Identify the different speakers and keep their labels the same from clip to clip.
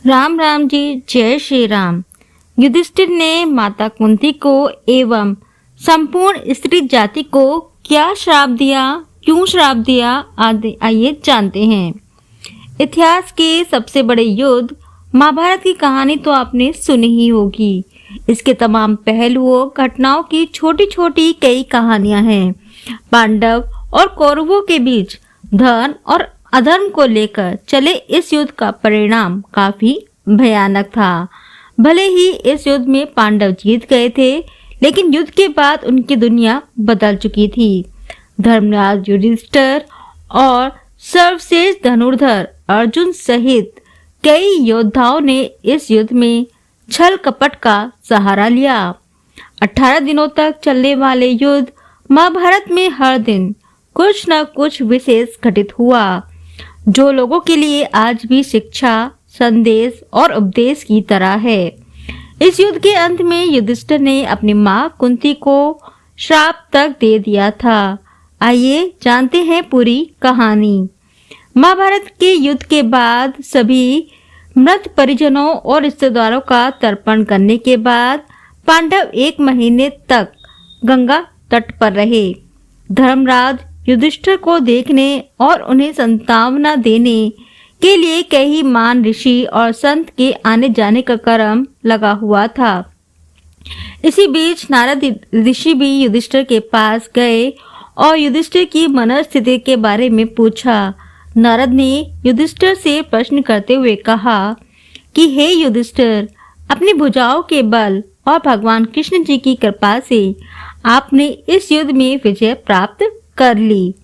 Speaker 1: राम राम जी, जय श्री राम। युधिष्ठिर ने माता कुंती को एवं संपूर्ण स्त्री जाति को क्या श्राप दिया, क्यों श्राप दिया, आइए जानते हैं। इतिहास के सबसे बड़े युद्ध महाभारत की कहानी तो आपने सुनी ही होगी। इसके तमाम पहलुओं घटनाओं की छोटी छोटी कई कहानियां हैं। पांडव और कौरवों के बीच धर्म और अधर्म को लेकर चले इस युद्ध का परिणाम काफी भयानक था। भले ही इस युद्ध में पांडव जीत गए थे, लेकिन युद्ध के बाद उनकी दुनिया बदल चुकी थी। धर्मराज युधिष्ठिर और सर्वश्रेष्ठ धनुर्धर अर्जुन सहित कई योद्धाओं ने इस युद्ध में छल कपट का सहारा लिया। 18 दिनों तक चलने वाले युद्ध महाभारत में हर दिन कुछ न कुछ विशेष घटित हुआ, जो लोगों के लिए आज भी शिक्षा, संदेश और उपदेश की तरह है। इस युद्ध के अंत में युधिष्ठिर ने अपनी मां कुंती को श्राप तक दे दिया था। आइए जानते हैं पूरी कहानी। महाभारत के युद्ध के बाद सभी मृत परिजनों और रिश्तेदारों का तर्पण करने के बाद पांडव 1 महीने तक गंगा तट पर रहे। धर्मराज युधिष्ठिर को देखने और उन्हें सांत्वना देने के लिए कई महान ऋषि और संत के आने जाने का क्रम लगा हुआ था। इसी बीच नारद ऋषि भी युधिष्ठिर के पास गए और युधिष्ठिर की मनस्थिति के बारे में पूछा। नारद ने युधिष्ठिर से प्रश्न करते हुए कहा कि हे युधिष्ठिर, अपनी भुजाओं के बल और भगवान कृष्ण जी की कृपा से आपने इस युद्ध में विजय प्राप्त कर ली।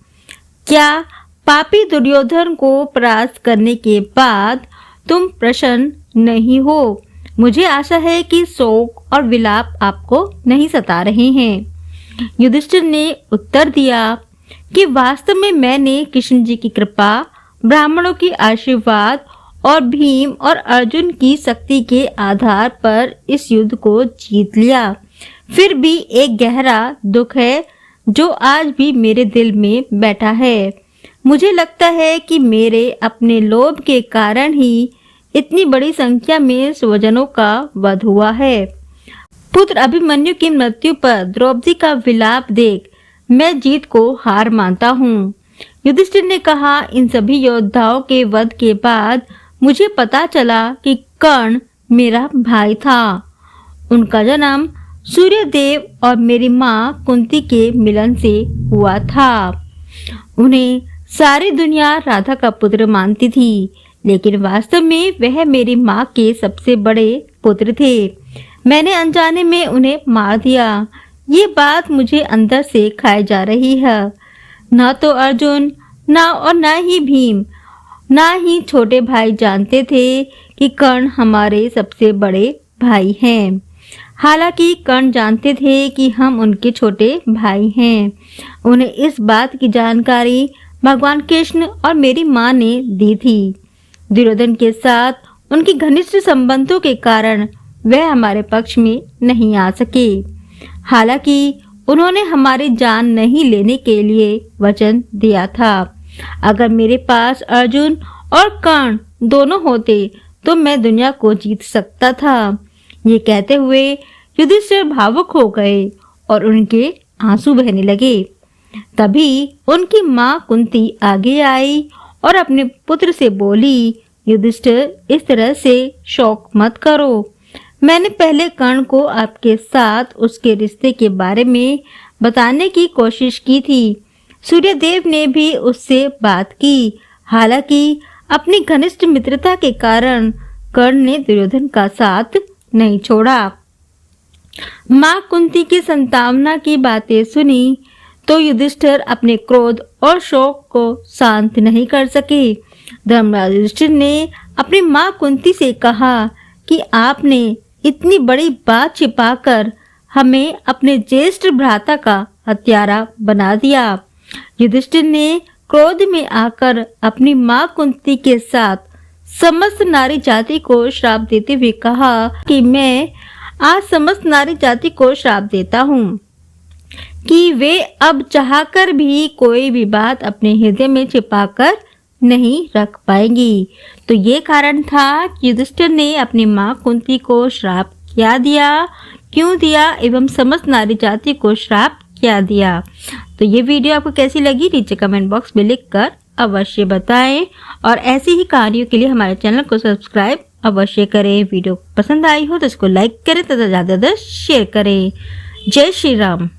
Speaker 1: क्या पापी दुर्योधन को परास्त करने के बाद तुम प्रसन्न नहीं हो? मुझे आशा है कि शोक और विलाप आपको नहीं सता रहे हैं। युधिष्ठिर ने उत्तर दिया कि वास्तव में मैंने कृष्ण जी की कृपा, ब्राह्मणों की आशीर्वाद और भीम और अर्जुन की शक्ति के आधार पर इस युद्ध को जीत लिया। फिर भी एक गहरा दुख है जो आज भी मेरे दिल में बैठा है। मुझे लगता है कि मेरे अपने लोभ के कारण ही इतनी बड़ी संख्या में स्वजनों का वध हुआ है। पुत्र अभिमन्यु की मृत्यु पर द्रौपदी का विलाप देख मैं जीत को हार मानता हूँ। युधिष्ठिर ने कहा, इन सभी योद्धाओं के वध के बाद मुझे पता चला कि कर्ण मेरा भाई था। उनका जन्म सूर्यदेव और मेरी माँ कुंती के मिलन से हुआ था। उन्हें सारी दुनिया राधा का पुत्र मानती थी, लेकिन वास्तव में वह मेरी माँ के सबसे बड़े पुत्र थे। मैंने अनजाने में उन्हें मार दिया। ये बात मुझे अंदर से खाई जा रही है। न तो अर्जुन, न ही भीम, न ही छोटे भाई जानते थे कि कर्ण हमारे सबसे बड़े भाई हैं। हालांकि कर्ण जानते थे कि हम उनके छोटे भाई हैं। उन्हें इस बात की जानकारी भगवान कृष्ण और मेरी माँ ने दी थी। दुर्योधन के साथ उनके घनिष्ठ संबंधों के कारण वह हमारे पक्ष में नहीं आ सके। हालांकि उन्होंने हमारी जान नहीं लेने के लिए वचन दिया था। अगर मेरे पास अर्जुन और कर्ण दोनों होते तो मैं दुनिया को जीत सकता था। ये कहते हुए युधिष्ठिर भावुक हो गए और उनके आंसू बहने लगे। तभी उनकी माँ कुंती आगे आई और अपने पुत्र से बोली, युधिष्ठिर, इस तरह से शोक मत करो। मैंने पहले कर्ण को आपके साथ उसके रिश्ते के बारे में बताने की कोशिश की थी। सूर्यदेव ने भी उससे बात की। हालांकि अपनी घनिष्ठ मित्रता के कारण कर्ण ने दुर्योधन का साथ नहीं छोड़ा। माँ कुंती की सांत्वना की बातें सुनी तो युधिष्ठिर अपने क्रोध और शोक को शांत नहीं कर सके। धर्मराज युधिष्ठिर ने अपनी माँ कुंती से कहा कि आपने इतनी बड़ी बात छिपाकर हमें अपने ज्येष्ठ भ्राता का हत्यारा बना दिया। युधिष्ठिर ने क्रोध में आकर अपनी माँ कुंती के साथ समस्त नारी जाति को श्राप देते हुए कहा कि मैं आज समस्त नारी जाति को श्राप देता हूँ कि वे अब चाहकर भी कोई भी बात अपने हृदय में छिपाकर नहीं रख पाएंगी। तो ये कारण था कि युधिष्ठिर ने अपनी माँ कुंती को श्राप क्या दिया, क्यों दिया एवं समस्त नारी जाति को श्राप क्या दिया। तो ये वीडियो आपको कैसी लगी नीचे कमेंट बॉक्स में लिखकर अवश्य बताएं और ऐसी ही कहानियों के लिए हमारे चैनल को सब्सक्राइब अवश्य करें। वीडियो पसंद आई हो तो इसको लाइक करें तथा ज़्यादा शेयर करें। जय श्री राम।